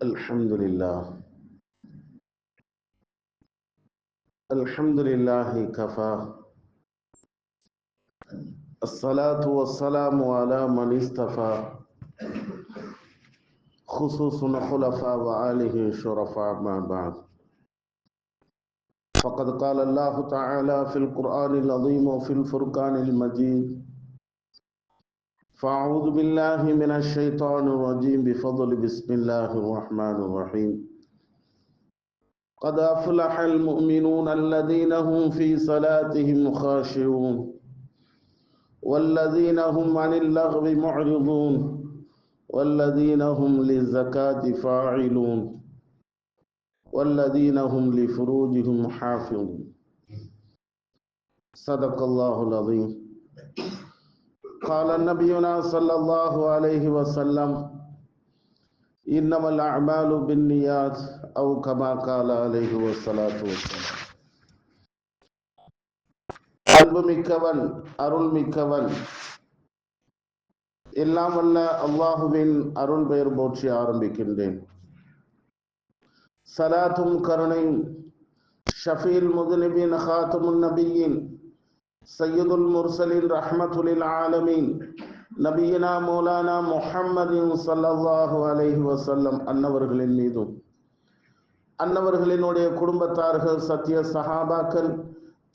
الحمد لله الحمد لله كفى الصلاة والسلام على من اصطفى خصوص خلفاء وآله شرفاء ما بعد فقد قال الله تعالى في القرآن العظيم وفي الفرقان المجيد فأعوذ بالله من الشيطان الرجيم بفضل بسم الله الرحمن الرحيم قد أفلح المؤمنون الذين هم في صلاتهم خاشعون والذين هم عن اللغو معرضون والذين هم للزكاة فاعلون والذين هم لفروجهم حافظون صدق الله العظيم. قال نبينا صلى الله عليه وسلم إنما الأعمال بالنيات أو كما قال عليه الصلاة والسلام. அன்பு மிக்கவன் அருள் மிக்கவன் எல்லாம் வல்ல அல்லாஹுவின் அருள் பெயர் போற்றி ஆரம்பிக்கின்றேன். சலாத்தும் கருணையும் ஷஃபீல் முதுனிபின் ஹாத்துமுன் நபியின் சையதுல் முர்சலின் ரஹ்மத்துலில் ஆலமீன் நபியினா மௌலானா முஹம்மதின் ஸல்லல்லாஹு அலைஹி வஸல்லம் அன்னவர்களின் மீதும் அன்னவர்களினுடைய குடும்பத்தார்கள் சத்திய சஹாபாக்கள்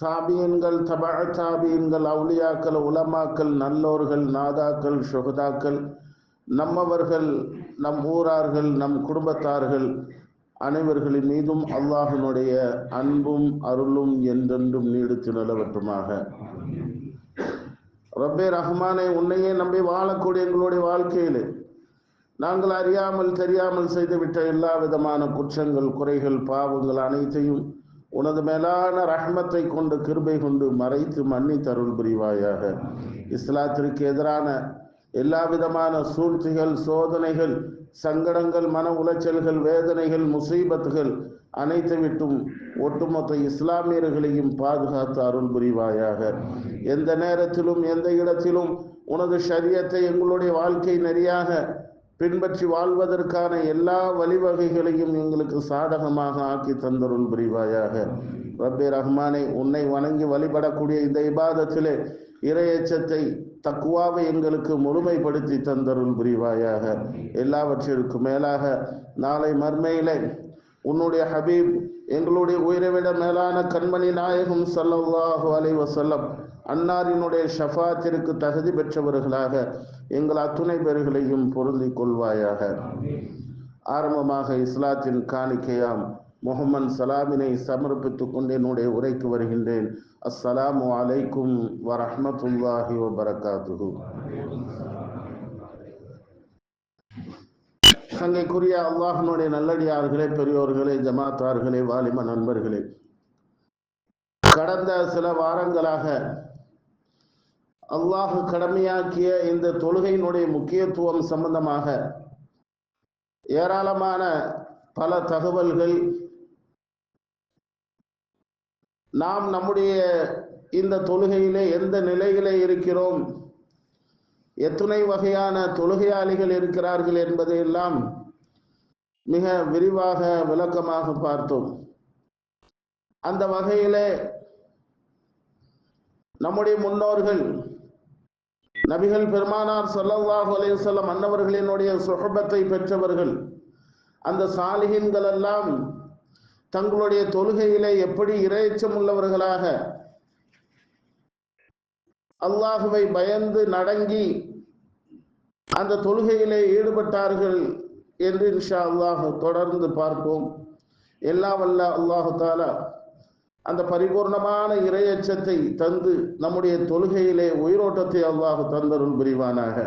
தாபியன்கள் தபா தாபியன்கள் அவுலியாக்கள் உலமாக்கள் நல்லோர்கள் நாதாக்கள் ஷுஹதாக்கள் நம்மவர்கள் நம் ஊரார்கள் நம் குடும்பத்தார்கள் அனைவர்களின் மீதும் அல்லாஹ்வினுடைய அன்பும் அருளும் என்றென்றும் நீடித்து நிலவட்டுமாக. ரப்பே ரஹ்மானே, உன்னையே நம்பி வாழக்கூடிய எங்களுடைய வாழ்க்கையில் நாங்கள் அறியாமல் தெரியாமல் செய்துவிட்ட எல்லா விதமான குற்றங்கள் குறைகள் பாவங்கள் அனைத்தையும் உனது மேலான ரஹ்மத்தை கொண்டு கிருபை கொண்டு மறைத்து மன்னித்து அருள் புரிவாயாக. இஸ்லாத்திற்கு எதிரான எல்லா விதமான சூழ்ச்சிகள் சோதனைகள் சங்கடங்கள் மன உளைச்சல்கள் வேதனைகள் முசீபத்துகள் அனைத்து விட்டும் ஒட்டுமொத்த இஸ்லாமியர்களையும் பாதுகாத்து அருள் புரிவாயாக. எந்த நேரத்திலும் எந்த இடத்திலும் உனது ஷரியத்தை எங்களுடைய வாழ்க்கை நெறியாக பின்பற்றி வாழ்வதற்கான எல்லா வழிவகைகளையும் எங்களுக்கு சாதகமாக ஆக்கி தந்தருள் புரிவாயாக. ரப்பே ரஹ்மானே, உன்னை வணங்கி வழிபடக்கூடிய இந்த இபாதத்திலே இறையச்சத்தை தக்குவாவை எங்களுக்கு முழுமைப்படுத்தி தந்தருள் புரிவாயாக. எல்லாவற்றிற்கும் மேலாக நாளை மர்மையிலே உன்னுடைய ஹபீப் எங்களுடைய உயிரைவிட மேலான கண்மணி நாயகம் ஸல்லல்லாஹு அலைஹி வஸல்லம் அன்னாரினுடைய ஷஃபாத்திற்கு தகுதி பெற்றவர்களாக எங்கள் அத்துணை பேர்களையும் பொருந்திக் கொள்வாயாக. ஆரம்பமாக இஸ்லாத்தின் காணிக்கையாம் முஹம்மது சலாமினை சமர்ப்பித்துக் கொண்டு என்னுடைய உரைக்கு வருகின்றேன். அஸ்ஸலாமு அலைக்கும் வரஹ்மத்துல்லாஹி வபரகாத்துஹு. சங்கைக்குரிய அல்லாஹ்வினுடைய நல்லடியார்களே, பெரியோர்களே, ஜமாத்தார்களே, வாலிம நண்பர்களே, கடந்த சில வாரங்களாக அல்லாஹ் கடமையாக்கிய இந்த தொழுகையினுடைய முக்கியத்துவம் சம்பந்தமாக ஏராளமான பல தகவல்கள் நாம் நம்முடைய இந்த தொழுகையிலே எந்த நிலையிலே இருக்கிறோம், எத்தனை வகையான தொழுகையாளிகள் இருக்கிறார்கள் என்பதையெல்லாம் மிக விரிவாக விளக்கமாக பார்த்தோம். அந்த வகையிலே நம்முடைய முன்னோர்கள் நபிகள் பெருமானார் ஸல்லல்லாஹு அலைஹி வஸல்லம் அன்னவர்களினுடைய சுஹபத்தை பெற்றவர்கள் அந்த சாலிஹீன்கள் எல்லாம் தங்களுடைய தொழுகையிலே எப்படி இறையச்சம் உள்ளவர்களாக அல்லாஹுவை பயந்து நடங்கி அந்த தொழுகையிலே ஈடுபட்டார்கள் என்று இன்ஷா அல்லாஹ் தொடர்ந்து பார்ப்போம். எல்லா வல்ல அல்லாஹு தஆலா அந்த பரிபூர்ணமான இறையச்சத்தை தந்து நம்முடைய தொழுகையிலே உயிரோட்டத்தை அல்லாஹ் தந்தருள் புரிவானாக.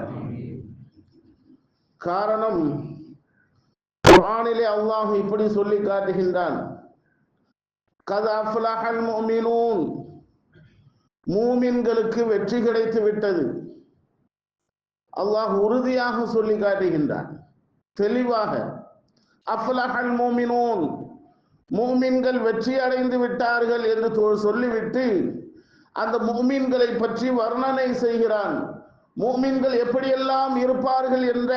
காரணம், குர்ஆனிலே அல்லாஹ் இப்படி சொல்லி காட்டுகின்றான், கத் அஃப்லஹல் முஃமினூன், மூமின்களுக்கு வெற்றி கிடைத்து விட்டது. அல்லாஹ் உறுதியாக சொல்லி காட்டுகின்றான், தெளிவாக. அஃப்லஹல் முஃமினூன், முஃமின்கள் வெற்றி அடைந்து விட்டார்கள் என்று சொல்லிவிட்டு அந்த முஃமின்களை பற்றி வர்ணனை செய்கிறான். முஃமின்கள் எப்படியெல்லாம் இருப்பார்கள் என்ற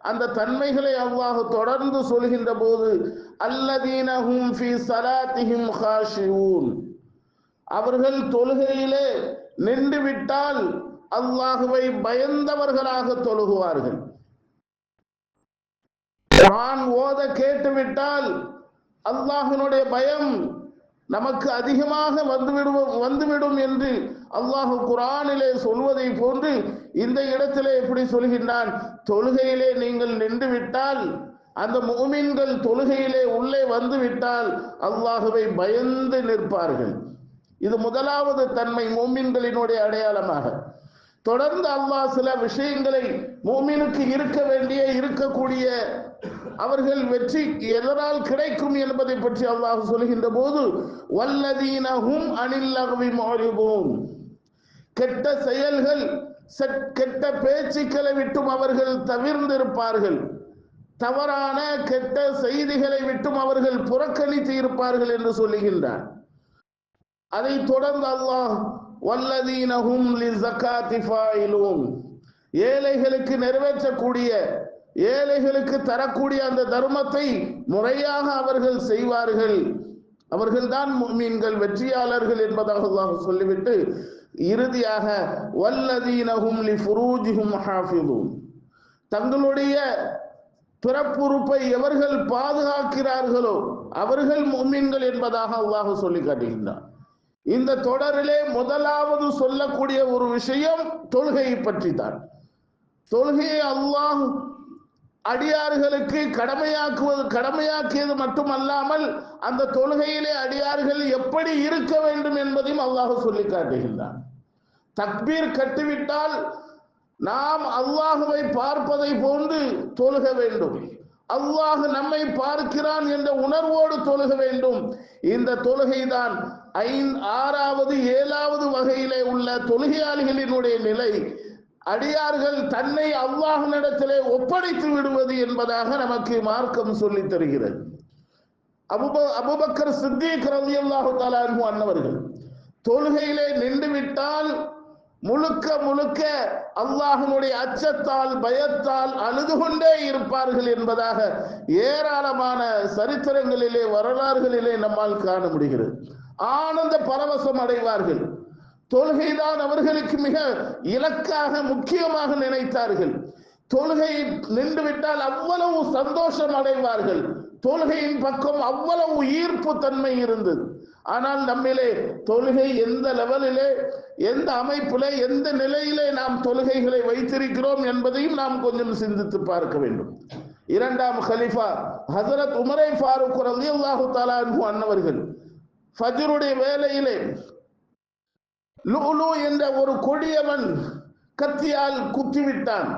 அந்த தன்மைகளை அல்லாஹ் தொடர்ந்து சொல்கின்ற போது அல்லதீன ஹும் ஃபீ ஸலாத்திஹிம் காஷிஊன், அவர்கள் தொழுகையிலே நின்று விட்டால் அல்லாஹுவை பயந்தவர்களாக தொழுகுவார்கள். குர்ஆன் ஓத கேட்டுவிட்டால் அல்லாஹ்வினுடைய பயம் நமக்கு அதிகமாக வந்துவிடும் என்று அல்லாஹ் குர்ஆனிலே சொல்வதை போன்று இந்த இடத்திலே எப்படி சொல்கின்றான், தொழுகையிலே நீங்கள் நின்று விட்டால், அந்த முஃமின்கள் தொழுகையிலே உள்ளே வந்து விட்டால் அல்லாஹுவை பயந்து நிற்பார்கள். இது முதலாவது தன்மை முஃமின்களினுடைய அடையாளமாக. தொடர்ந்து அல்லாஹ் சில விஷயங்களை முஃமினுக்கு இருக்கக்கூடிய அவர்கள் வெற்றி எதனால் கிடைக்கும் என்பதை பற்றி அல்லாஹ் சொல்கின்ற போது வல்லதீன ஹும் அனில் லக்வி முஅரிதூன், கெட்ட செயல்கள் கெட்ட பேச்சுக்களை விட்டும் அவர்கள் தவிர்ந்திருப்பார்கள், தவறான கெட்ட செய்திகளை விட்டும் அவர்கள் புறக்கணித்து இருப்பார்கள் என்று சொல்லுகின்றார். அதை தொடர்ந்து அல்லாஹ் வல்லதீன ஹும் லிஸகாத்தி ஃபாயிலூன், ஏழைகளுக்கு நிறைவேற்றக்கூடிய, ஏழைகளுக்கு தரக்கூடிய அந்த தர்மத்தை முறையாக அவர்கள் செய்வார்கள், அவர்கள்தான் முஃமின்கள், வெற்றியாளர்கள் என்பதாக அல்லாஹ் சொல்லிவிட்டு இறுதியாக வல்லதீன ஹும் லிஃபுரூஜிஹிம் ஹாஃபிதூன், தங்களுடைய பிறப்புறுப்பை எவர்கள் பாதுகாக்கிறார்களோ அவர்கள் முஃமின்கள் என்பதாக அல்லாஹ் சொல்லி காட்டுகின்றார். இந்த தொடரிலே முதலாவது சொல்லக்கூடிய ஒரு விஷயம் தொழுகையை பற்றி தான். தொழுகையை அல்லாஹ் அடியார்களுக்கு கடமையாக்கியது மட்டுமல்லாமல் அந்த தொழுகையிலே அடியார்கள் எப்படி இருக்க வேண்டும் என்பதையும் அல்லாஹ் சொல்லி காட்டுகின்றான். தக்பீர் கட்டிவிட்டால் நாம் அல்லாஹுவை பார்ப்பதை போன்று தொழுக வேண்டும், அல்லாஹ் நம்மை பார்க்கிறான் என்ற உணர்வோடு தொழுக வேண்டும். இந்த தொழுகைதான் 6வது 7வது வகையிலே உள்ள தொழுகையாளிகளினுடைய நிலை. அடியார்கள் தன்னை அல்லாஹ்விடத்திலே ஒப்படைத்து விடுவது என்பதாக நமக்கு மார்க்கம் சொல்லி தருகிறது. அபூபக்கர் சித்தீக் ரலியல்லாஹு தஆலா அன்ஹு அன்னவர்கள் தொழுகையிலே நின்று விட்டால் முழுக்க அல்லாஹ்வினுடைய அச்சத்தால் பயத்தால் அழுது கொண்டே இருப்பார்கள் என்பதாக ஏராளமான சரித்திரங்களிலே வரலாறுகளிலே நம்மால் காண முடிகிறது. ஆனந்த பரவசம் அடைவார்கள். தொழுகைதான் அவர்களுக்கு மிக இலக்காக முக்கியமாக நினைத்தார்கள். தொழுகை நின்று விட்டால் அவ்வளவு சந்தோஷம் அடைவார்கள். தொழுகையின் பக்கம் அவ்வளவு ஈர்ப்பு தன்மை இருந்தது. ஆனால் நம்மிலே தொழுகை எந்த லெவலிலே, எந்த அமைப்பிலே, எந்த நிலையிலே நாம் தொழுகைகளை வைத்திருக்கிறோம் என்பதையும் நாம் கொஞ்சம் சிந்தித்து பார்க்க வேண்டும். 2ஆம் கலீஃபா ஹஜ்ரத் உமரை ஃபாரூக் ரலியல்லாஹு தஆலா அன்ஹு அன்னவர்கள் ஃபஜ்ருடைய வேளையிலே லுலு என்ற ஒரு கொடியவன் கத்தியால் குத்திவிட்டான்.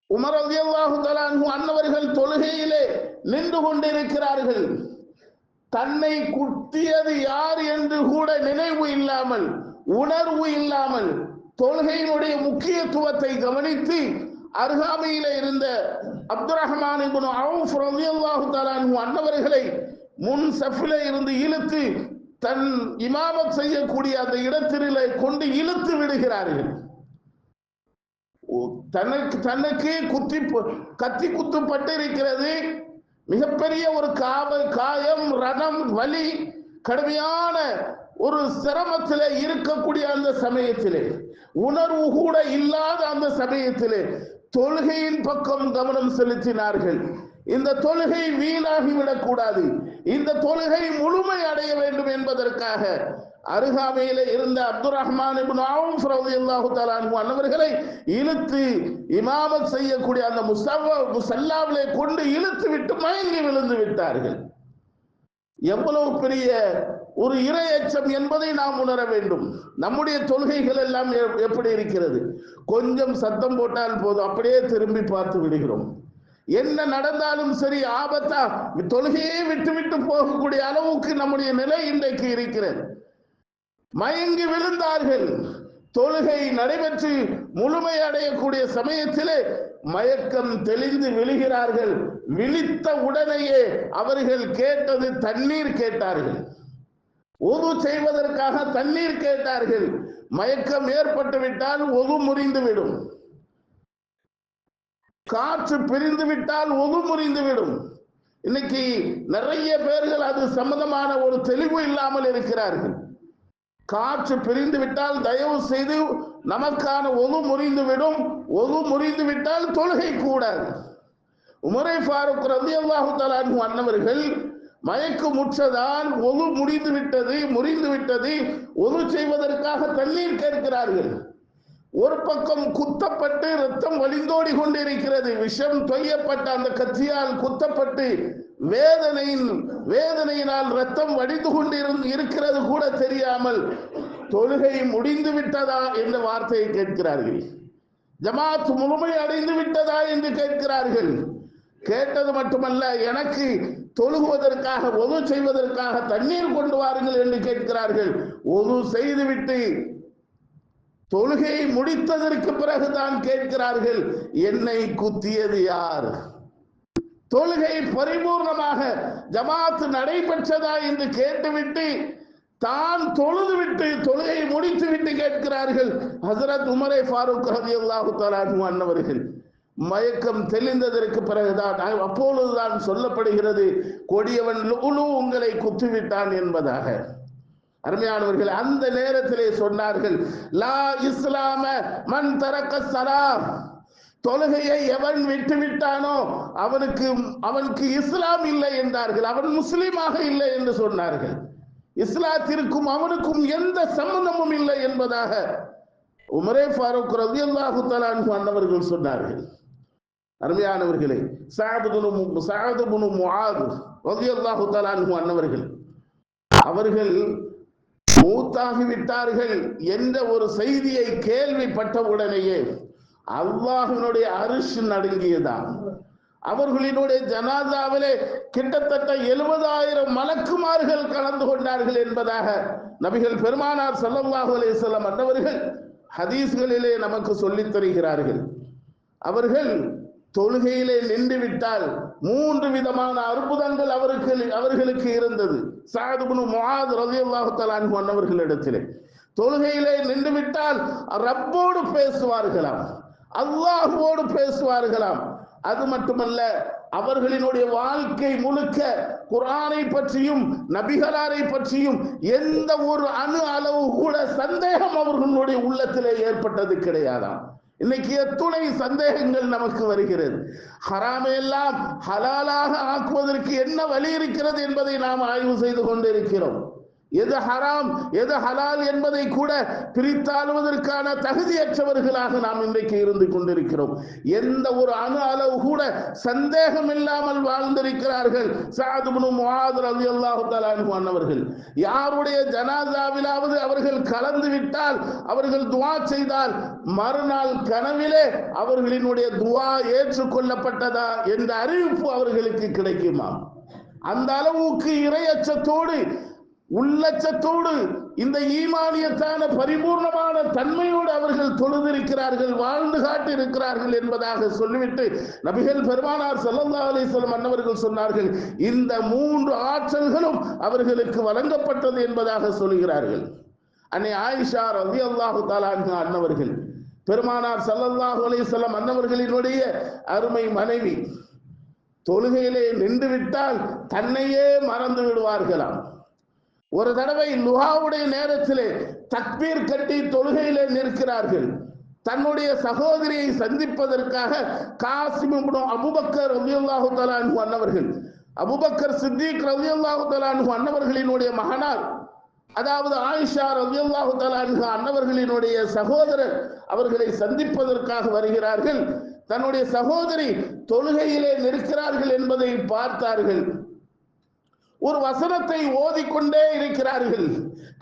உமர் ரலியல்லாஹு தஆலா அன்ஹு அன்னவர்கள் தொழுகையிலே நின்று கொண்டிருக்கிறார்கள். தன்னை குத்தியது யார் என்று கூட நினைவு இல்லாமல், உணர்வு இல்லாமல், தொழுகையினுடைய முக்கியத்துவத்தை கவனித்து அருகாமையிலே இருந்த அப்துர் ரஹ்மான் இப்னு அவுஃப் ரலியல்லாஹு தஆலா அன்ஹு அன்னவர்களை முன் சஃபிலே இருந்து இழுத்து தன் இமாமத் செய்யக்கூடிய அந்த இடத்திலே கொண்டு இழுத்து விடுகிறார்கள். தனக்கு கத்தி குத்துப்பட்டிருக்கிறது. மிகப்பெரிய ஒரு காயம், ரணம், வலி, கடுமையான ஒரு சிரமத்திலே இருக்கக்கூடிய அந்த சமயத்திலே, உணர்வு கூட இல்லாத அந்த சமயத்திலே தொழுகையின் பக்கம் கவனம் செலுத்தினார்கள். இந்த தொழுகை வீணாகிவிடக் கூடாது, இந்த தொழுகை முழுமை அடைய வேண்டும் என்பதற்காக அருகாமையிலே இருந்த அப்துர் ரஹ்மான் இப்னு அவுஃப் ரலியல்லாஹு தஆலா அன்ஹு அன்னவர்களை இழுத்து இமாமத் செய்யக்கூடிய அந்த முஸல்லாவிலே கொண்டு இழுத்து விட்டு மயங்கி விழுந்து விட்டார்கள். எவ்வளவு பெரிய ஒரு இறை அச்சம் என்பதை நாம் உணர வேண்டும். நம்முடைய தொழுகைகள் எல்லாம் எப்படி இருக்கிறது? கொஞ்சம் சத்தம் போட்டால் போதும், அப்படியே திரும்பி பார்த்து விடுகிறோம். என்ன நடந்தாலும் சரி, ஆபத்தா தொழுகையே விட்டு போகக்கூடிய அளவுக்கு நம்முடைய நிலை இன்றைக்கு இருக்கிறது. மயங்கி விழுந்தார்கள். தொழுகை நடைபெற்று முழுமை அடையக்கூடிய சமயத்திலே மயக்கம் தெளிந்து விழுகிறார்கள். விழித்த உடனேயே அவர்கள் கேட்டது தண்ணீர் கேட்டார்கள். உது செய்வதற்காக தண்ணீர் கேட்டார்கள். மயக்கம் ஏற்பட்டு விட்டால் உது முறிந்து விடும். காற்று பிரிந்து விட்டால் ஒது முறிந்துவிடும். இன்னைக்கு நிறைய பேர்கள் அது சம்பந்தமான ஒரு தெளிவு இல்லாமல் இருக்கிறார்கள். காற்று பிரிந்து விட்டால் தயவு செய்து நமக்கான ஒது முறிந்துவிடும். ஒது முறிந்து விட்டால் தொழுகை கூடாது. உமரை ஃபாரூக் ரலியல்லாஹு தஆலா அன்ஹு அன்னவர்கள் மயக்கு முற்றதான், ஒது முறிந்து விட்டது, ஒது செய்வதற்காக தண்ணீர் கேட்கிறார்கள். ஒரு பக்கம் குத்தப்பட்டு ரத்தம் வழிந்தோடி கொண்டிருக்கிறது. விஷம் தொய்யப்பட்ட அந்த கத்தியால் குத்தப்பட்டு வேதனையினால் ரத்தம் வடிந்து கொண்டு இருக்கிறது கூட தெரியாமல் தொழுகை முடிந்து விட்டதா என்ற வார்த்தையை கேட்கிறார்கள். ஜமாத் முழுமை அடைந்து விட்டதா என்று கேட்கிறார்கள். கேட்டது மட்டுமல்ல, எனக்கு தொழுகுவதற்காக ஒது செய்வதற்காக தண்ணீர் கொண்டு வாருங்கள் என்று கேட்கிறார்கள். ஒது செய்துவிட்டு தொழுகையை முடித்ததற்கு பிறகுதான் கேட்கிறார்கள், என்னை குத்தியது யார்? தொழுகை பரிபூர்ணமாக ஜமாத் நடைபெற்றதா என்று கேட்டுவிட்டு தான் தொழுதுவிட்டு தொழுகை முடித்து விட்டு கேட்கிறார்கள். ஹசரத் உமரை ஃபாரூக் ரலியல்லாஹு தஆலா அன்ஹு அன்னவர்கள் மயக்கம் தெளிந்ததற்கு பிறகுதான், அப்பொழுதுதான் சொல்லப்படுகிறது, கொடியவன் லுலு உங்களை குத்திவிட்டான் என்பதாக. அருமையானவர்கள், அந்த நேரத்திலே சொன்னார்கள், லா இஸ்லாம மன் தரக்க ஸலாம், தொழுகையை எவன் விட்டு விட்டானோ அவனுக்கு இஸ்லாம் இல்லை என்றார்கள். அவன் முஸ்லீமாக இல்லை என்று சொன்னார்கள். இஸ்லாத்திற்கும் அவனுக்கும் எந்த சம்பந்தமும் இல்லை என்பதாக உமரே ஃபாரூக் ரலியல்லாஹு தஆலா அன்ஹு அன்னவர்கள் சொன்னார்கள். அருமையானவர்களே, ஸஅத் இப்னு முஆத் ரலியல்லாஹு தஆலா அன்ஹு அன்னவர்கள் அவர்கள் மூத்தாகிவிட்டார்கள் என்ற ஒரு செய்தியை கேள்விப்பட்ட உடனேயே அல்லாஹ்வினுடைய அரிஷ் நடுங்கியதாம். அவர்களினுடைய ஜனாசாவிலே கிட்டத்தட்ட 70,000 மலக்குமார்கள் கலந்து கொண்டார்கள் என்பதாக நபிகள் பெருமானார் ஸல்லல்லாஹு அலைஹி வஸல்லம் அன்னவர்கள் ஹதீஸ்களிலே நமக்கு சொல்லித் தருகிறார்கள். அவர்கள் தொழுகையிலே நின்று விட்டால் 3 விதமான அற்புதங்கள் அவர்களுக்கு இருந்தது. ஸஅத் இப்னு முஆத் ரலியல்லாஹு தஆலா அன்ஹு அன்னவர்களிடத்திலே தொழுகையிலே நின்று விட்டால் ரப்போடு பேசுவார்களாம், அல்லாஹ்வோடு பேசுவார்களாம். அது மட்டுமல்ல, அவர்களினுடைய வாழ்க்கை முழுக்க குர்ஆனை பற்றியும் நபிகளாரை பற்றியும் எந்த ஒரு அணு அளவு கூட சந்தேகம் அவர்களுடைய உள்ளத்திலே ஏற்பட்டது கிடையாதாம். இன்னைக்கு எத்துணை சந்தேகங்கள் நமக்கு வருகிறது. ஹராமையெல்லாம் ஹலாலாக ஆக்குவதற்கு என்ன வழி இருக்கிறது என்பதை நாம் ஆய்வு செய்து கொண்டிருக்கிறோம். எது ஹராம் எது ஹலால் என்பதை கூட பிரித்தாளுவதற்கான தகுதியற்றவர்களாக நாம் இன்றைக்கு இருந்து கொண்டிருக்கிறோம். எந்த ஒரு அணு அளவு கூட சந்தேகம் இல்லாமல் வாழ்ந்திருக்கிறார்கள் ஸஅத் இப்னு முஆத் ரலியல்லாஹு தஆலா அன்ஹு அன்னவர்கள். யாருடைய ஜனாசாவிலாவது அவர்கள் கலந்து விட்டால், அவர்கள் துஆ செய்தால் மறுநாள் கனவிலே அவர்களினுடைய துஆ ஏற்றுக்கொள்ளப்பட்டதா என்ற அறிவிப்பு அவர்களுக்கு கிடைக்குமா? அந்த அளவுக்கு இறையச்சத்தோடு உள்ளச்சத்தோடு இந்த ஈமானியத்தான பரிபூர்ணமான தன்மையோடு அவர்கள் தொழுதிருக்கிறார்கள், வாழ்ந்து காட்டியிருக்கிறார்கள் என்பதாக சொல்லிவிட்டு நபிகள் பெருமானார் ஸல்லல்லாஹு அலைஹி வஸல்லம் அன்னவர்கள் சொன்னார்கள், இந்த 3 ஆற்றல்களும் அவர்களுக்கு வழங்கப்பட்டது என்பதாக சொல்கிறார்கள். அன்னை ஆயிஷா ரலியல்லாஹு தஆலா அன்ஹா அன்னவர்கள் பெருமானார் ஸல்லல்லாஹு அலைஹி வஸல்லம் அன்னவர்களினுடைய அருமை மனைவி. தொழுகையிலே நின்று விட்டால் தன்னையே மறந்து விடுவார்களாம். ஒரு தடவை லுஹாவுடைய நேரத்திலே தக்பீர் கட்டி தொழுகையிலே நிற்கிறார்கள். தன்னுடைய சகோதரியை சந்திப்பதற்காக காசிம் இப்னு அபூபக்கர் ரலியல்லாஹு தஆலா அன்ஹு அன்னவர்கள், அபூபக்கர் சித்திக் ரலியல்லாஹு தஆலா அன்ஹு அன்னவர்களினுடைய மகனார், அதாவது ஆயிஷா ரலியல்லாஹு தஆலா அன்ஹா அன்னவர்களினுடைய சகோதரர், அவர்களை சந்திப்பதற்காக வருகிறார்கள். தன்னுடைய சகோதரி தொழுகையிலே நிற்கிறார்கள் என்பதை பார்த்தார்கள். ஒரு வசனத்தை ஓதிக்கொண்டே இருக்கிறார்கள்.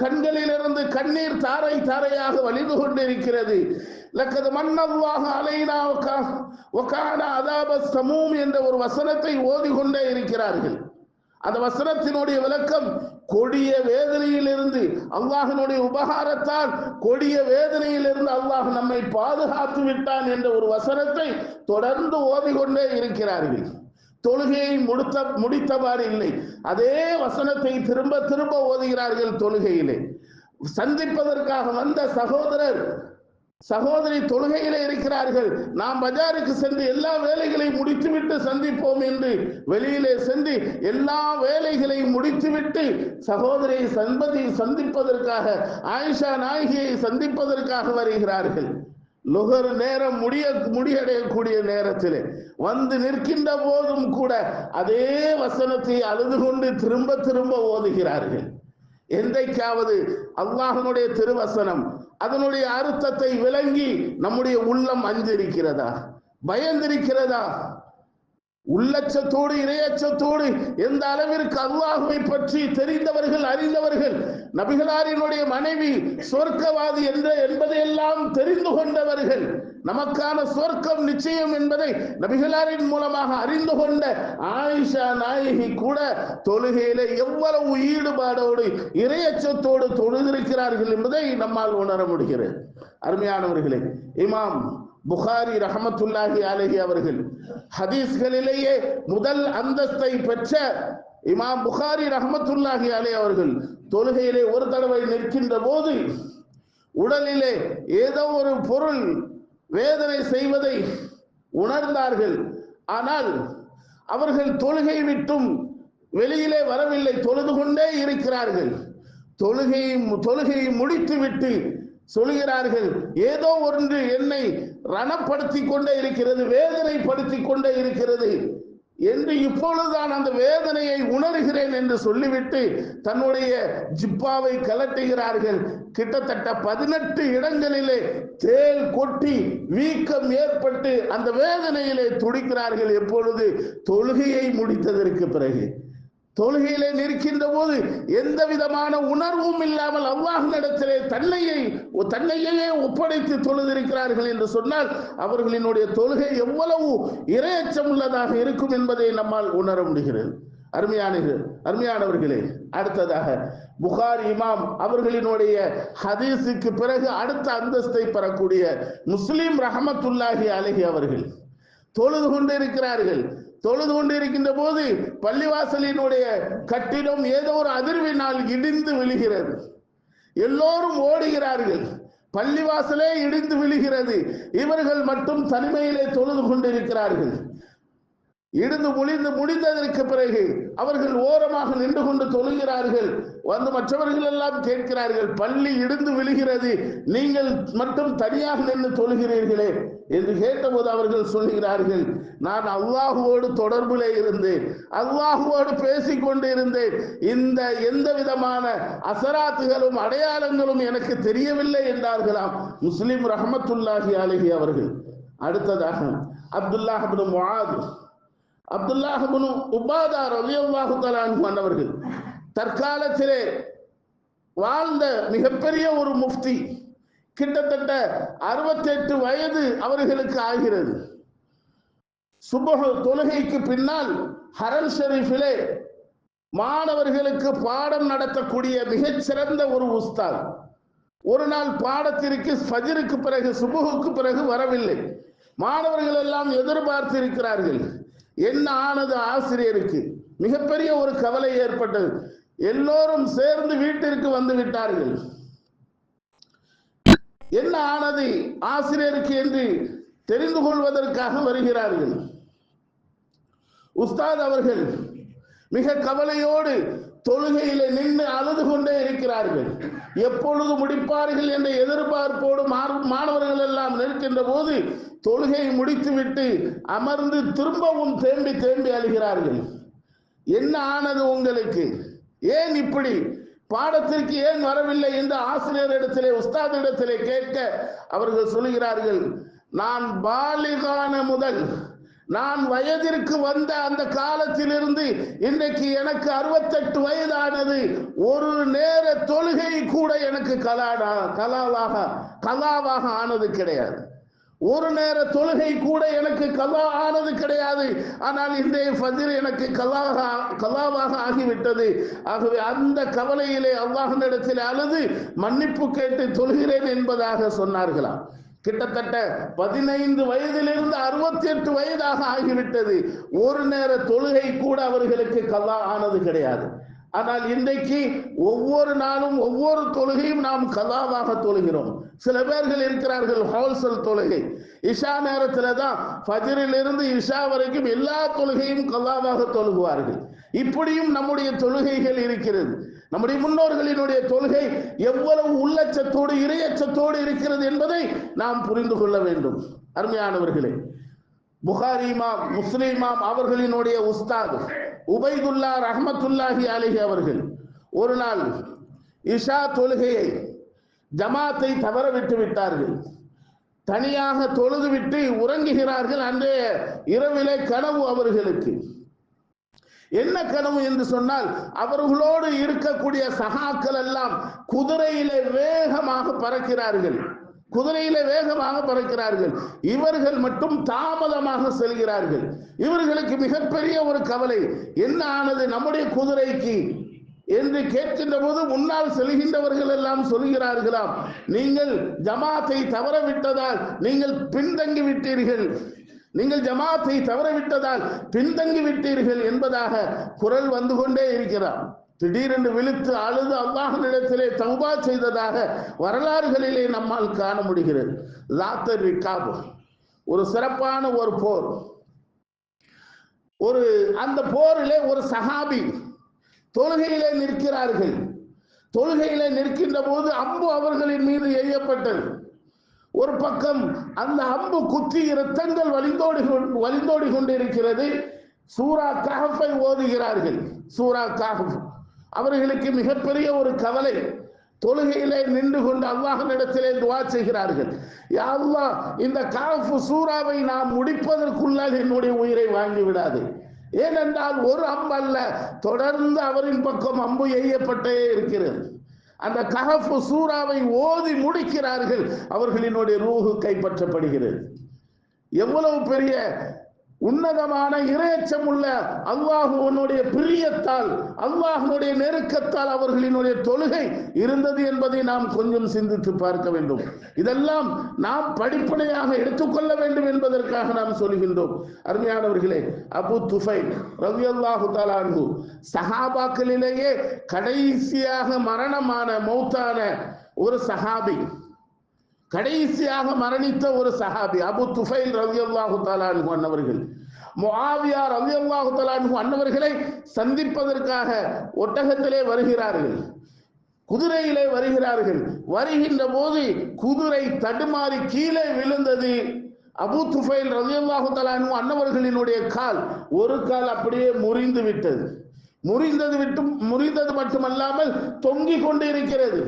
கண்களிலிருந்து கண்ணீர் தாரை தாரையாக வழிந்து கொண்டிருக்கிறது. லக்கத் மன்னல்லாஹு அலைனா வகான அதாபஸ் ஸமூம் என்ற ஒரு வசனத்தை ஓதிக்கொண்டே இருக்கிறார்கள். அந்த வசனத்தினுடைய விளக்கம், கொடிய வேதனையிலிருந்து அல்லாஹ்வினுடைய உபகாரத்தால் கொடிய வேதனையிலிருந்து அல்லாஹ் நம்மை பாதுகாத்து விட்டான் என்ற ஒரு வசனத்தை தொடர்ந்து ஓதிக்கொண்டே இருக்கிறார்கள். தொழுகையை முடித்தவாறு இல்லை, அதே வசனத்தை திரும்ப திரும்ப ஓதுகிறார்கள். தொழுகையிலே சந்திப்பதற்காக வந்த சகோதரர் சகோதரி தொழுகையிலே இருக்கிறார்கள், நாம் பஜாருக்கு சென்று எல்லா வேலைகளையும் முடித்துவிட்டு சந்திப்போம் என்று வெளியிலே சென்று எல்லா வேலைகளையும் முடித்துவிட்டு சகோதரியை சந்திப்பதற்காக, ஆயிஷா நாயகியை சந்திப்பதற்காக வருகிறார்கள். லுகர் நேரம் முடியடையக்கூடிய நேரத்திலே வந்து நிற்கின்ற போதும் கூட அதே வசனத்தை அழுது கொண்டு திரும்ப திரும்ப ஓதுகிறார்கள். என்றைக்காவது அல்லாஹ்வுடைய திருவசனம் அதனுடைய அர்த்தத்தை விளங்கி நம்முடைய உள்ளம் அஞ்சிருக்கிறதா, பயந்திருக்கிறதா? உள்ளச்சத்தோடு இறையச்சத்தோடு எந்த அளவிற்கு அல்லாஹ்வை பற்றி தெரிந்தவர்கள், அறிந்தவர்கள், நபிகளாரினுடைய மனைவி சொர்க்கவாதி என்பதையெல்லாம் தெரிந்து கொண்டவர்கள், நமக்கான சொர்க்கம் நிச்சயம் என்பதை நபிகளாரின் மூலமாக அறிந்து கொண்ட ஆயிஷா நாயகி கூட தொழுகையிலே எவ்வளவு ஈடுபாடோடு இறையச்சத்தோடு தொழுதிருக்கிறார்கள் என்பதை நம்மால் உணர முடிகிறது. அருமையானவர்களே, இமாம் புகாரி ரஹமத்துல்லாஹி அலைஹி அவர்கள் ஹதீஸ்களிலேயே முதல் அந்தஸ்தை பெற்ற இமாம் புகாரி ரஹமத்துல்லாஹி அலைஹி அவர்கள் தொழுகையிலே ஒரு தடவை நிற்கின்ற போது உடலிலே ஏதோ ஒரு பொருள் வேதனை செய்வதை உணர்ந்தார்கள். ஆனால் அவர்கள் தொழுகை விட்டும் வெளியிலே வரவில்லை, தொழுது கொண்டே இருக்கிறார்கள். தொழுகையை முடித்துவிட்டு சொல்கிறார்கள், ஏதோ ஒன்று என்னை ரணப்படுத்தி கொண்டே இருக்கிறது, வேதனைப்படுத்தி கொண்டே இருக்கிறது என்று இப்பொழுதுதான் அந்த வேதனையை உணர்கிறேன் என்று சொல்லிவிட்டு தன்னுடைய ஜிப்பாவை கலட்டுகிறார்கள். கிட்டத்தட்ட 18 இடங்களிலே தேல் கொட்டி வீக்கம் ஏற்பட்டு அந்த வேதனையிலே துடிக்கிறார்கள். எப்பொழுது? தொழுகையை முடித்ததற்கு பிறகு. தொழுகையிலே நிற்கின்ற போது எந்த விதமான உணர்வும் இல்லாமல் அல்லாஹ்விடத்திலே தன்னையே ஒப்படைத்து தொழுதிருக்கிறார்கள் என்று சொன்னால் அவர்களினுடைய தொழுகை எவ்வளவு இறையச்சம் உள்ளதாக இருக்கும் என்பதை நம்மால் உணர முடிகிறது. அருமையானவர்களே, அடுத்ததாக புகாரி இமாம் அவர்களினுடைய ஹதீஸுக்கு பிறகு அடுத்த அந்தஸ்தை பெறக்கூடிய முஸ்லிம் ரஹமத்துல்லாஹி அலைஹி அவர்கள் தொழுது கொண்டிருக்கிறார்கள். தொழுது கொண்டிருக்கின்ற போது பள்ளிவாசலினுடைய கட்டிடம் ஏதோ ஒரு அதிர்வினால் இடிந்து விழுகிறது. எல்லோரும் ஓடுகிறார்கள். பள்ளிவாசலே இடிந்து விழுகிறது. இவர்கள் மட்டும் தனிமையிலே தொழுது கொண்டிருக்கிறார்கள். இடிந்து முடிந்ததற்கு பிறகு அவர்கள் ஓரமாக நின்று கொண்டு தொழுகிறார்கள். வந்து மற்றவர்கள் எல்லாம் கேட்கிறார்கள், பள்ளி இடிந்து விழுகிறது, நீங்கள் மட்டும் தனியாக நின்று தொழுகிறீர்களே என்று கேட்டபோது அவர்கள் சொல்கிறார்கள், நான் அல்லாஹுவோடு தொடர்பிலே இருந்தேன், அல்லாஹுவோடு பேசிக் கொண்டு இருந்தேன், இந்த எந்த விதமான அசராத்துகளும் அடையாளங்களும் எனக்கு தெரியவில்லை என்றார்களாம் முஸ்லிம் ரஹமத்துல்லாஹி அலைஹி அவர்கள். அடுத்ததாக அப்துல்லாஹ் இப்னு முஆத், அப்துல்லாஹ் இப்னு உபாதா ரலியல்லாஹு தஆலா அன்ஹு அவர்கள் தற்காலத்திலே வாழ்ந்த மிகப்பெரிய ஒரு முஃப்தி. கிட்டத்தட்ட 68 வயது அவர்களுக்கு ஆகிறது. சுபஹ் தொழுகைக்கு பின்னால் ஹரம் ஷரீஃபிலே மாணவர்களுக்கு பாடம் நடத்தக்கூடிய மிகச்சிறந்த ஒரு உஸ்தாத். ஒரு நாள் பாடத்திற்கு ஃபஜ்ருக்கு பிறகு, சுபஹுக்கு பிறகு வரவில்லை. மாணவர்கள் எல்லாம் எதிர்பார்த்து இருக்கிறார்கள். என்ன ஆனது ஆசிரியருக்கு? மிகப்பெரிய ஒரு கவலை ஏற்பட்டது. எல்லோரும் சேர்ந்து வீட்டிற்கு வந்து விட்டார்கள். என்ன ஆனது ஆசிரியருக்கு என்று தெரிந்து கொள்வதற்காக வருகிறார்கள். உஸ்தாத் அவர்கள் மிக கவலையோடு தொழுகையில நின்று அழுது கொண்டே இருக்கிறார்கள். எப்பொழுது முடிப்பார்கள் என்ற எதிர்பார்ப்போடு மாணவர்கள் எல்லாம் நிற்கின்ற போது தொழுகையை முடித்துவிட்டு அமர்ந்து திரும்பவும் தேம்பி அழுகிறார்கள். என்ன ஆனது உங்களுக்கு? ஏன் இப்படி பாடத்திற்கு ஏன் வரவில்லை என்று ஆசிரியரிடத்திலே, உஸ்தாதிடத்திலே கேட்க அவர்கள் சொல்கிறார்கள், நான் பாலிகான முதல், நான் வயதிற்கு வந்த அந்த காலத்திலிருந்து இன்றைக்கு எனக்கு 68 வயதானது, ஒரு நேர தொழுகை கூட எனக்கு கலாவாக ஆனது கிடையாது. ஒரு நேர தொழுகை கூட எனக்கு கலா ஆனது கிடையாது. ஆனால் இன்றைய ஃபஜ்ர் எனக்கு கலாவாக ஆகிவிட்டது. ஆகவே அந்த கவலையிலே அல்லாஹ்விடத்தில் அழுது மன்னிப்பு கேட்டு தொழுகிறேன் என்பதாக சொன்னார்களாம். கிட்டத்தட்ட 15 வயதிலிருந்து 68 வயதாக ஆகிவிட்டது. ஒரு நேர தொழுகை கூட அவர்களுக்கு கலா ஆனது கிடையாது. ஆனால் இன்றைக்கு ஒவ்வொரு நாளும் ஒவ்வொரு தொழுகையும் நாம் கலாவாக தொழுகிறோம். சில பேர்கள் இருக்கிறார்கள் ஹோல்சேல் தொழுகை, இஷா நேரத்தில் தான் ஃபஜ்ரிலிருந்து இஷா வரைக்கும் எல்லா தொழுகையும் கலாவாக தொழுகுவார்கள். இப்படியும் நம்முடைய தொழுகைகள் இருக்கிறது. நம்முடைய முன்னோர்களினுடைய தொழுகை எவ்வளவு உள்ளச்சத்தோடு இறையச்சத்தோடு இருக்கிறது என்பதை நாம் புரிந்து கொள்ள வேண்டும். அருமையானவர்களே, புகாரி இமாம், முஸ்லிம் இமாம் அவர்களினுடைய உஸ்தாத் உபைதுல்லா ரஹ்மத்துல்லாஹி அலைஹி அவர்கள் ஒரு நாள் இஷா தொழுகையை ஜமாத்தை தவற விட்டு விட்டார்கள். தனியாக தொழுது விட்டு உறங்குகிறார்கள். அன்றைய இரவிலே கனவு அவர்களுக்கு. என்ன கனவு என்று சொன்னால், அவர்களோடு இருக்கக்கூடிய சகாக்கள் எல்லாம் குதிரையிலே வேகமாக பறக்கிறார்கள். குதிரையிலே வேகமாக பறக்கிறார்கள். இவர்கள் மட்டும் தாமதமாக செல்கிறார்கள். இவர்களுக்கு மிகப்பெரிய ஒரு கவலை, என்ன ஆனது நம்முடைய குதிரைக்கு என்று கேட்கின்ற போது முன்னால் செல்கின்றவர்கள் எல்லாம் சொல்கிறார்களாம், நீங்கள் ஜமாத்தை தவற விட்டதால் நீங்கள் பின்தங்கி விட்டீர்கள், நீங்கள் ஜமாத்தை தவற விட்டதால் பின்தங்கி விட்டீர்கள் என்பதாக குரல் வந்து கொண்டே இருக்கிறார். திடீரென்று விழித்து அழுது அல்லாஹ்விடத்திலே தௌபா செய்ததாக வரலாறுகளிலே நம்மால் காண முடிகிறது. லாத்தர் ரிகாப் ஒரு சிறப்பான ஒரு போர். அந்த போரிலே ஒரு சஹாபி தொழுகையிலே நிற்கிறார்கள். தொழுகையிலே நிற்கின்ற போது அம்பு அவர்களின் மீது எய்யப்பட்டது. ஒரு பக்கம் அந்த அம்பு குத்தி இரத்தங்கள் வழிந்தோடி கொண்டிருக்கிறது. சூரா கஹஃபை ஓதுகிறார்கள். சூரா கஹஃப் அவர்களுக்கு மிகப்பெரிய ஒரு கவலை. தொழுகையிலே நின்று கொண்டு அல்லாஹ்விடத்திலே துஆ செய்கிறார்கள், யா அல்லாஹ், இந்த கஹஃப் சூராவை நாம் முடிப்பதற்குள்ளாக என்னுடைய உயிரை வாங்கி விடாது. ஏனென்றால் ஒரு அம்பு அல்ல, தொடர்ந்து அவரின் பக்கம் அம்பு எய்யப்பட்டே இருக்கிறது. அந்த கஹஃப் சூராவை ஓதி முடிக்கிறார்கள், அவர்களினுடைய ரூஹு கைப்பற்றப்படுகிறது. எவ்வளவு பெரிய உன்னதமான இறையச்சம் உள்ள அல்லாஹ்வுடைய பிரியத்தால், அல்லாஹ்வுடைய நெருக்கத்தால் அவர்களினுடைய தொழுகை இருந்தது என்பதை நாம் கொஞ்சம் சிந்தித்து பார்க்க வேண்டும். இதெல்லாம் நாம் படிப்பனையாக எடுத்துக்கொள்ள வேண்டும் என்பதற்காக நாம் சொல்கின்றோம். அருமையானவர்களே, அபு துஃபைல் ரலியல்லாஹு தஆலா அன்ஹு சஹாபாக்களிலேயே கடைசியாக மரணமான மௌத்தான ஒரு சஹாபி, கடைசியாக மரணித்த ஒரு சஹாபி அபு துஃபைல் ரலியல்லாஹு தஆலா அன்ஹு அன்னவர்கள் முஆவியா ரலியல்லாஹு தஆலா அன்ஹு அன்னவர்களை சந்திப்பதற்காக ஒட்டகத்திலே வருகிறார்கள், குதிரையிலே வருகிறார்கள். வருகின்ற போது குதிரை தடுமாறி கீழே விழுந்தது. அபு துஃபைல் ரலியல்லாஹு தஆலா அன்ஹு அன்னவர்களினுடைய கால், ஒரு கால் அப்படியே முறிந்து விட்டது. முறிந்தது மட்டுமல்லாமல் தொங்கிக் கொண்டு இருக்கிறது.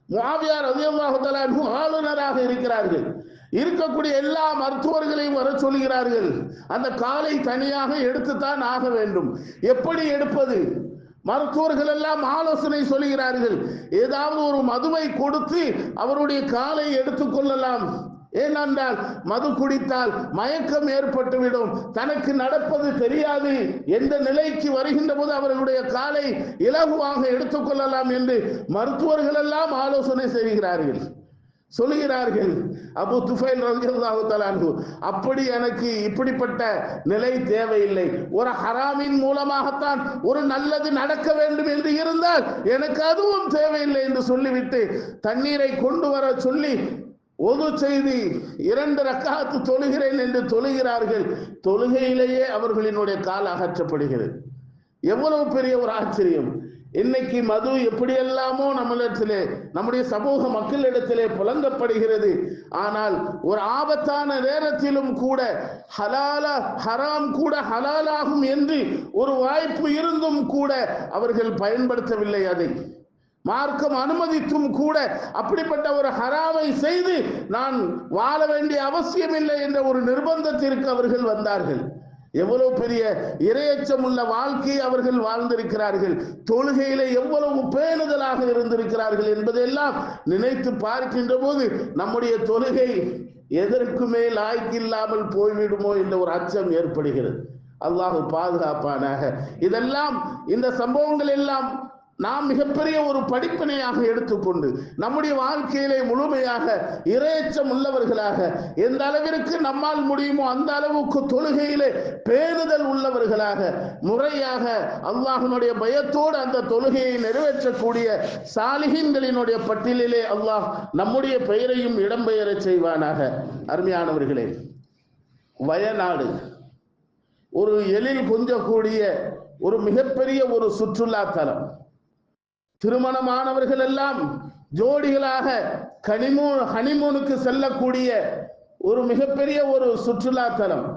முஆவியா ரலியல்லாஹு தஆலா அன்ஹு ஆளுநராக இருக்கிறார்கள். இருக்கக்கூடிய எல்லா மருத்துவர்களையும் வர சொல்கிறார்கள். அந்த காலை தனியாக எடுத்துத்தான் ஆக வேண்டும். எப்படி எடுப்பது? மருத்துவர்கள் எல்லாம் ஆலோசனை சொல்கிறார்கள், ஏதாவது ஒரு மதுவை கொடுத்து அவருடைய காலை எடுத்துக்கொள்ளலாம். ஏனென்றால் மது குடித்தால் மயக்கம் ஏற்பட்டுவிடும், தனக்கு நடப்பது தெரியாது, எந்த நிலைக்கு வருகின்ற போது அவர்களுடைய காலை இலகுவாக எடுத்துக்கொள்ளலாம் என்று மருத்துவர்கள் எல்லாம் ஆலோசனை செய்கிறார்கள், சொல்கிறார்கள். அபு துஃபைல் ரலியல்லாஹு தஆலா அன்ஹு, அப்படி எனக்கு இப்படிப்பட்ட நிலை தேவையில்லை, ஒரு ஹராமின் மூலமாகத்தான் ஒரு நல்லது நடக்க வேண்டும் என்று இருந்தால் எனக்கு அதுவும் தேவையில்லை என்று சொல்லிவிட்டு தண்ணீரை கொண்டு வர சொல்லி ஒது செய்து 2 ரக்காத்து தொழுகிறேன் என்று தொழுகிறார்கள். தொழுகையிலேயே அவர்களினுடைய கால் அகற்றப்படுகிறது. எவ்வளவு பெரிய ஒரு ஆச்சரியம்! இன்னைக்கு மது எப்படியெல்லாமோ நம்மிடத்திலே, நம்முடைய சமூக மக்களிடத்திலே புழங்கப்படுகிறது. ஆனால் ஒரு ஆபத்தான நேரத்திலும் கூட ஹராம் கூட ஹலாலாகும் என்று ஒரு வாய்ப்பு இருந்தும் கூட அவர்கள் பயன்படுத்தவில்லை. அதை மார்க்கம் அனுமதித்தும் கூட அப்படிப்பட்ட ஒரு ஹராமை செய்து நான் வாழ வேண்டிய அவசியம் இல்லை என்ற ஒரு நிர்பந்தத்திற்கு அவர்கள் வந்தார்கள். எவ்வளவு பெரிய இறையச்சம் உள்ள வாழ்க்கையை அவர்கள் வாழ்ந்திருக்கிறார்கள், தொழுகையிலே எவ்வளவு பேணுதலாக இருந்திருக்கிறார்கள் என்பதெல்லாம் நினைத்து பார்க்கின்ற போது நம்முடைய தொழுகை எதற்குமே லாய்க்கில்லாமல் போய்விடுமோ என்ற ஒரு அச்சம் ஏற்படுகிறது. அல்லாஹ் பாதுகாப்பானாக. இதெல்லாம், இந்த சம்பவங்கள் எல்லாம் நாம் மிகப்பெரிய ஒரு படிப்பினையாக எடுத்துக்கொண்டு நம்முடைய வாழ்க்கையிலே முழுமையாக இறையச்சம் உள்ளவர்களாக எந்த அளவிற்கு நம்மால் முடியுமோ அந்த அளவுக்கு தொழுகையிலே பேணுதல் பேணுதல் உள்ளவர்களாக முறையாக அல்லாஹ்வுடைய பயத்தோடு அந்த தொழுகையை நிறைவேற்றக்கூடிய சாலிஹீன்களினுடைய பட்டியலிலே அல்லாஹ் நம்முடைய பெயரையும் இடம்பெயரச் செய்வானாக. அருமையானவர்களே, வயநாடு ஒரு எழில் கொஞ்சக்கூடிய ஒரு மிகப்பெரிய ஒரு சுற்றுலா தலம். திருமணமானவர்கள் எல்லாம் ஜோடிகளாக ஹனிமூனுக்கு செல்லக்கூடிய ஒரு மிகப்பெரிய ஒரு சுற்றுலா தலம்.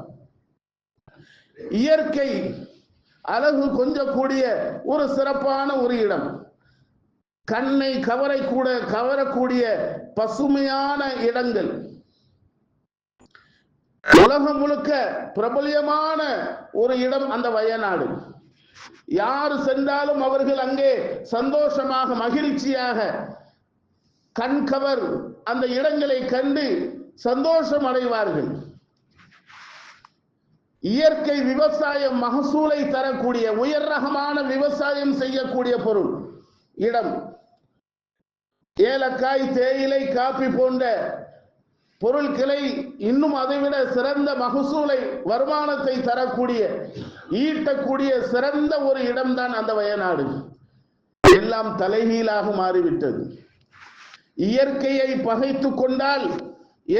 இயற்கை அழகு கொஞ்சக்கூடிய ஒரு சிறப்பான ஒரு இடம். கண்ணை கவரக்கூடிய பசுமையான இடங்கள். உலகம் முழுக்க பிரபலியமான ஒரு இடம் அந்த வயநாடு. யார் சென்றாலும் அவர்கள் அங்கே சந்தோஷமாக மகிழ்ச்சியாக கண்கவர் அந்த இடங்களை கண்டு சந்தோஷம் அடைவார்கள். இயற்கை விவசாயம் மகசூலை தரக்கூடிய உயர் ரகமான விவசாயம் செய்யக்கூடிய பொருள் இடம். ஏலக்காய், தேயிலை, காபி போன்ற பொருட்களை இன்னும் அதைவிட சிறந்த மகசூலை வருமானத்தை தரக்கூடிய ஈட்டக்கூடிய சிறந்த ஒரு இடம்தான் அந்த வயநாடு. எல்லாம் தலைகீழாக மாறிவிட்டது. இயற்கையை பகைத்து கொண்டால்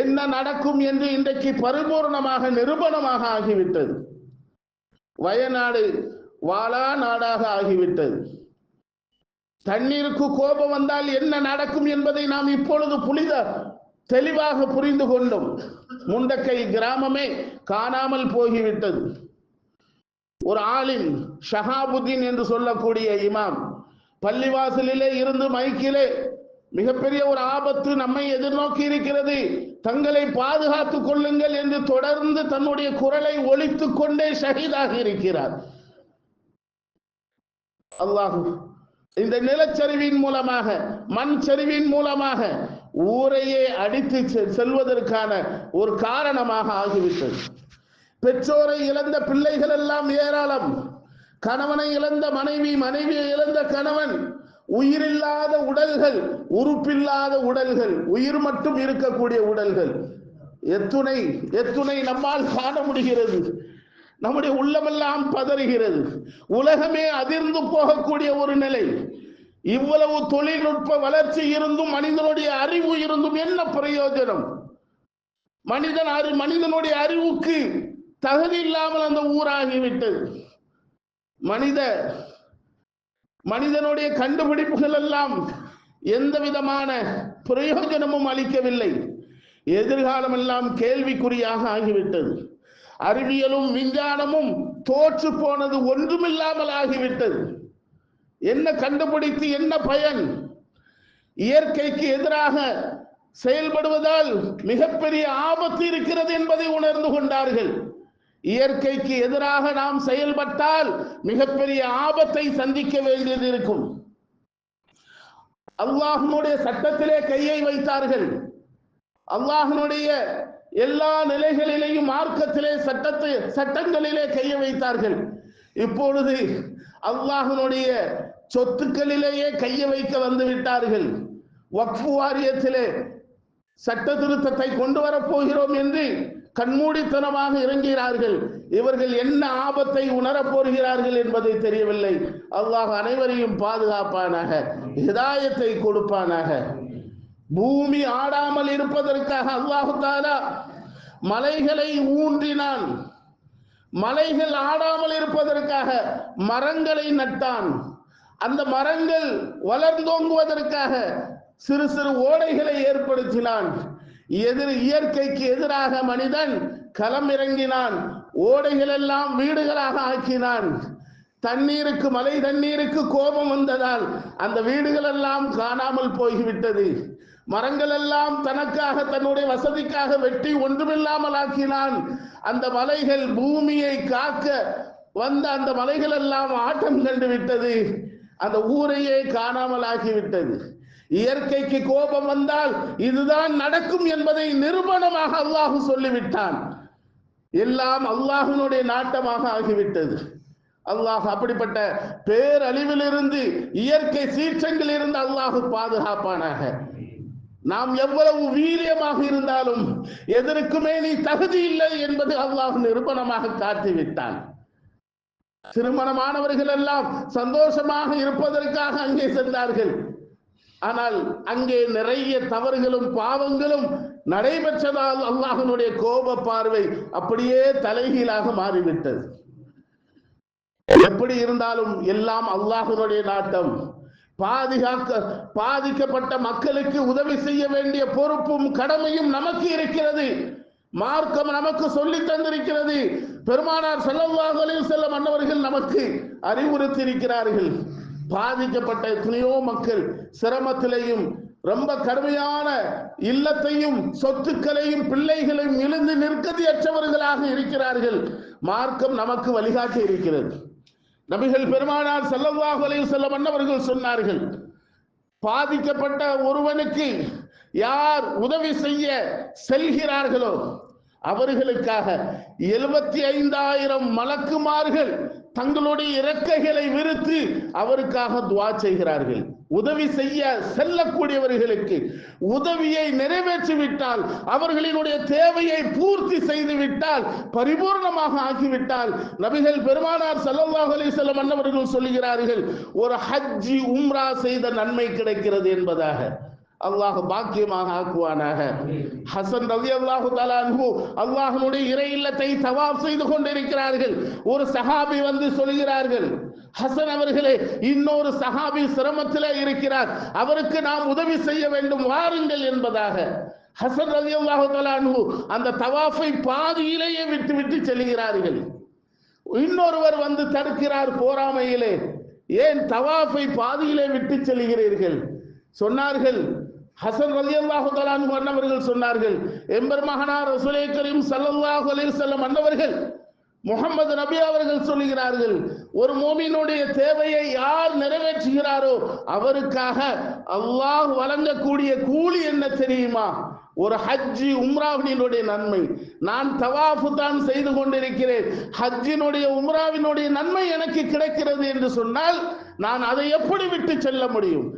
என்ன நடக்கும் என்று இன்றைக்கு பரிபூர்ணமாக நிரூபணமாக ஆகிவிட்டது. வயநாடு வாழா நாடாக ஆகிவிட்டது. தண்ணீருக்கு கோபம் வந்தால் என்ன நடக்கும் என்பதை நாம் இப்பொழுது தெளிவாக புரிந்து கொண்டோம். முண்டக்கை கிராமமே காணாமல் போகிவிட்டது. ஒரு ஆலிம் ஷஹாபுதீன் என்று சொல்லக்கூடிய இமாம் பள்ளிவாசலிலே இருந்து மைக்கிலே மிகப்பெரிய ஒரு ஆபத்து நம்மை எதிர்நோக்கி இருக்கிறது, தங்களை பாதுகாத்துக் கொள்ளுங்கள் என்று தொடர்ந்து தன்னுடைய குரலை ஒலித்துக் கொண்டே ஷஹீதாகி இருக்கிறார். அல்லாஹ் இந்த நிலச்சரிவின் மூலமாக மண் சரிவின் மூலமாக ஊரையே அடித்து செல்வதற்கான ஒரு காரணமாக ஆகிவிட்டது. பெற்றோரை இழந்த பிள்ளைகள் எல்லாம் ஏராளம். கணவனை இழந்த மனைவி, மனைவியை இழந்த கணவன், உயிரில்லாத உடல்கள், உறுப்பில்லாத உடல்கள், உயிர் மட்டும் இருக்கக்கூடிய உடல்கள் எத்துணை நம்மால் காண முடிகிறது. நம்முடைய உள்ளமெல்லாம் பதறுகிறது. உலகமே அதிர்ந்து போகக்கூடிய ஒரு நிலை. இவ்வளவு தொழில்நுட்ப வளர்ச்சி இருந்தும் மனிதனுடைய அறிவு இருந்தும் என்ன பிரயோஜனம்? மனிதனுடைய அறிவுக்கு தகுதி இல்லாமல் அந்த ஊராகிவிட்டது. மனிதனுடைய கண்டுபிடிப்புகள் எல்லாம் எந்த விதமான பிரயோஜனமும் அளிக்கவில்லை. எதிர்காலம் எல்லாம் கேள்விக்குறியாக ஆகிவிட்டது. அறிவியலும் விஞ்ஞானமும் தோற்று போனது, ஒன்றுமில்லாமல் ஆகிவிட்டது. என்ன கண்டுபிடித்து என்ன பயன்? இயற்கைக்கு எதிராக செயல்படுவதால் மிகப்பெரிய ஆபத்து இருக்கிறது என்பதை உணர்ந்து கொண்டார்கள். இயற்கைக்கு எதிராக நாம் செயல்பட்டால் மிகப்பெரிய ஆபத்தை சந்திக்க வேண்டியது இருக்கும். அல்லாஹ்வுடைய சட்டத்திலே கையை வைத்தார்கள். அல்லாஹ்வுடைய எல்லா நிலைகளிலேயும் மார்க்கத்திலே சட்டங்களிலே கையை வைத்தார்கள். இப்பொழுது அல்லாஹ்வுடைய சொத்துக்களிலேயே கையை வைக்க வந்து விட்டார்கள். வக்ஃப் வாரியத்திலே சட்ட திருத்தத்தை கொண்டு வரப் போகிறோம் என்று கண்மூடித்தனமாக இறங்கிறார்கள். இவர்கள் என்ன ஆபத்தை உணரப் போகிறார்கள் என்பதை தெரியவில்லை. அல்லாஹ் அனைவரையும் பாதுகாப்பானாக, ஹிதாயத்தை கொடுப்பானாக. பூமி ஆடாமல் இருப்பதற்காக அல்லாஹ் தஆலா மலைகளை ஊன்றினான். மலைகள் ஆடாமல் இருப்பதற்காக மரங்களை நட்டான். அந்த மரங்கள் வளர்ந்தோங்குவதற்காக சிறு சிறு ஓடைகளை ஏற்படுத்தினான். இயற்கைக்கு எதிராக மனிதன் களம் இறங்கினான். ஓடைகள் எல்லாம் வீடுகளாக ஆக்கினான். மழை தண்ணீருக்கு கோபம் வந்ததால் அந்த வீடுகள் எல்லாம் காணாமல் போய்விட்டது. மரங்கள் எல்லாம் தனக்காக தன்னுடைய வசதிக்காக வெட்டி ஒன்றுமில்லாமல் ஆக்கினான். அந்த மலைகள் பூமியை காக்க வந்த அந்த மலைகள் எல்லாம் ஆட்டம் கண்டு விட்டது. அந்த ஊரையே காணாமல் ஆகிவிட்டது. இயற்கைக்கு கோபம் வந்தால் இதுதான் நடக்கும் என்பதை நிரூபணமாக அல்லாஹ் சொல்லிவிட்டான். எல்லாம் அல்லாஹ்வினுடைய நாட்டமாக ஆகிவிட்டது. அல்லாஹ் அப்படிப்பட்ட பேரழிவிலிருந்து, இயற்கை சீற்றங்களில் இருந்து அல்லாஹ் பாதுகாப்பானாக. நாம் எவ்வளவு வீரியமாக இருந்தாலும் எதற்குமே நீ தகுதி இல்லை என்பது அல்லாஹ் நிரூபணமாக காட்டிவிட்டான். திருமணமானவர்கள் எல்லாம் சந்தோஷமாக இருப்பதற்காக அங்கே சென்றார்கள். ஆனால் அங்கே நிறைய தவறுகளும் பாவங்களும் நடைபெற்றதால் அல்லாஹ்வினுடைய கோப பார்வை அப்படியே தலைகீழாக மாறிவிட்டது. எப்படி இருந்தாலும் எல்லாம் அல்லாஹ்வினுடைய நாட்டம். பாதிக்கப்பட்ட மக்களுக்கு உதவி செய்ய வேண்டிய பொறுப்பும் கடமையும் நமக்கு இருக்கிறது. மார்க்கம் நமக்கு சொல்லி தந்திருக்கிறது. பெருமானார் ஸல்லல்லாஹு அலைஹி வஸல்லம் அன்னவர்கள் நமக்கு அறிவுறுத்தி இருக்கிறார்கள். பாதிக்கப்பட்ட எத்தனையோ மக்கள் சிரமத்திலையும் ரொம்ப கடுமையான இல்லத்தையும் சொத்துக்களையும் பிள்ளைகளையும் இழந்து நிற்கதியற்றவர்களாக இருக்கிறார்கள். மார்க்கம் நமக்கு வழிகாட்டி இருக்கிறது. நபிகள் பெருமானார் ஸல்லல்லாஹு அலைஹி வஸல்லம் அன்னவர்கள் சொன்னார்கள், பாதிக்கப்பட்ட ஒருவனுக்கு யார் உதவி செய்ய செல்கிறார்களோ அவர்களுக்காக 75,000 மலக்குமார்கள் தங்களுடைய இறக்கைகளை விரித்து அவருக்காக துஆ செய்கிறார்கள். உதவி செய்ய செல்லக்கூடியவர்களுக்கு உதவியை நிறைவேற்றிவிட்டால், அவர்களினுடைய தேவையை பூர்த்தி செய்து விட்டால், பரிபூர்ணமாக ஆக்கிவிட்டால், நபிகள் பெருமானார் ஸல்லல்லாஹு அலைஹி வஸல்லம் அன்னவர்கள் சொல்லுகிறார்கள், ஒரு ஹஜ்ஜி உம்ரா செய்த நன்மை கிடைக்கிறது என்பதாக. அல்லாஹ் பாக்கியமாக ஆக்குவானாக. ஹசன் ரலியல்லாஹு தஆலா அன்ஹு அல்லாஹ்வுடைய இறை இல்லத்தை தவாப் செய்து கொண்டிருக்கிறார்கள். ஒரு சஹாபி வந்து சொல்கிறார்கள், ஹசன் அவர்களே, இன்னொரு சஹாபி சிரமத்திலே இருக்கிறார், அவருக்கு நாம் உதவி செய்ய வேண்டும், வாருங்கள் என்பதாக. ஹசன் ரலியல்லாஹு தஆலா அன்ஹு அந்த தவாஃபை பாதியிலேயே விட்டு செல்கிறார்கள். இன்னொருவர் வந்து தடுக்கிறார் பொறாமையிலே, ஏன் தவாஃபை பாதியிலே விட்டு செல்கிறீர்கள்? சொன்னார்கள், ஹசன் ரலியல்லாஹு தஆலா அன்ஹு அன்னவர்கள் சொன்னார்கள், எம்பெருமகனார் ரசூலே கரீம் ஸல்லல்லாஹு அலைஹி வஸல்லம் அன்னவர்கள், முஹம்மது நபி அவர்கள் சொல்கிறார்கள், ஒரு மூமினுடைய தேவையை யார் நிறைவேற்றுகிறாரோ அவருக்காக அல்லாஹ் வழங்கக்கூடிய கூலி என்ன தெரியுமா? ஒரு ஹஜ்ஜி உம்ராவினுடைய நன்மை. நான் தவாஃப் தான் செய்து கொண்டிருக்கிறேன், ஹஜ்ஜினுடைய உம்ராவினுடைய நன்மை எனக்கு கிடைக்கிறது என்று சொன்னால் நான் அதை எப்படி விட்டு செல்ல முடியும்?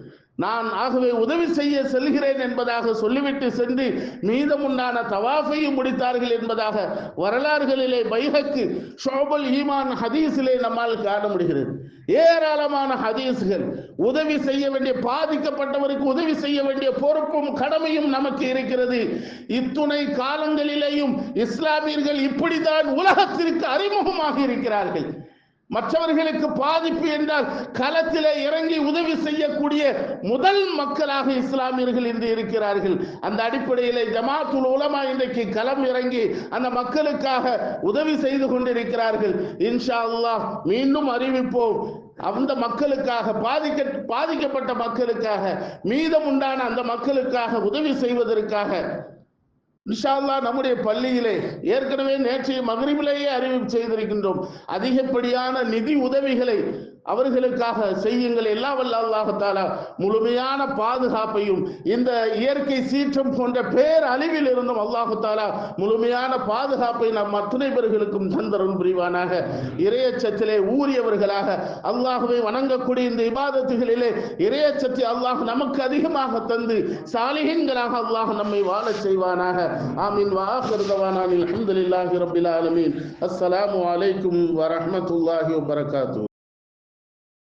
நான் ஆகவே உதவி செய்ய செல்கிறேன் என்பதாக சொல்லிவிட்டு சென்று மீதமுண்டான தவாஃபையும் முடித்தார்கள் என்பதாக வரலாறுகளிலே பைஹக்கி ஷுஅபுல் ஈமான் ஹதீஸிலே நம்மால் காண முடிகிறது. ஏராளமான ஹதீஸ்கள். உதவி செய்ய வேண்டிய, பாதிக்கப்பட்டவருக்கு உதவி செய்ய வேண்டிய பொறுப்பும் கடமையும் நமக்கு இருக்கிறது. இத்துணை காலங்களிலேயும் இஸ்லாமியர்கள் இப்படித்தான் உலகத்திற்கு அறிமுகமாக இருக்கிறார்கள். மற்றவர்களுக்கு பாதிப்பு என்றால் களத்திலே இறங்கி உதவி செய்யக்கூடிய முதல் மக்களாக இஸ்லாமியர்கள் இன்று இருக்கிறார்கள். அந்த அடிப்படையிலே ஜமாத்துல் உலமா இன்றைக்கு களம் இறங்கி அந்த மக்களுக்காக உதவி செய்து கொண்டிருக்கிறார்கள். இன்ஷா அல்லாஹ் மீண்டும் அறிவிப்போம். அந்த மக்களுக்காக, பாதிக்கப்பட்ட மக்களுக்காக, மீதமுண்டான அந்த மக்களுக்காக உதவி செய்வதற்காக இன்ஷா அல்லாஹ் நம்முடைய பள்ளியிலே ஏற்கனவே நேற்றைய மக்ரிபிலேயே அறிவிப்பு செய்திருக்கின்றோம். அதிகப்படியான நிதி உதவிகளை அவர்களுக்காக செய்யுங்கள். எல்லாம் வல்ல அல்லாஹ் தஆலா முழுமையான பாதுகாப்பையும் இந்த இயற்கை சீற்றம் போன்ற பேர் அழிவில் இருந்தும் அல்லாஹ் தஆலா முழுமையான பாதுகாப்பை நம் அத்துணை பேர்களுக்கும் தந்தருள் புரிவானாக. இறையச்சத்திலே ஊறியவர்களாக அல்லாஹ்வை வணங்கக்கூடிய இந்த இபாதத்துகளிலே இறையச்சத்தை அல்லாஹ் நமக்கு அதிகமாக தந்து சாலிஹீன்களாக அல்லாஹ் நம்மை வாழச் செய்வானாக. ஆமீன். வ ஆகிரு தவானா அல்ஹம்துலில்லாஹி ரப்பில் ஆலமீன். அஸ்ஸலாமு அலைக்கும் வ ரஹ்மத்துல்லாஹி வ பரகாத்துஹு.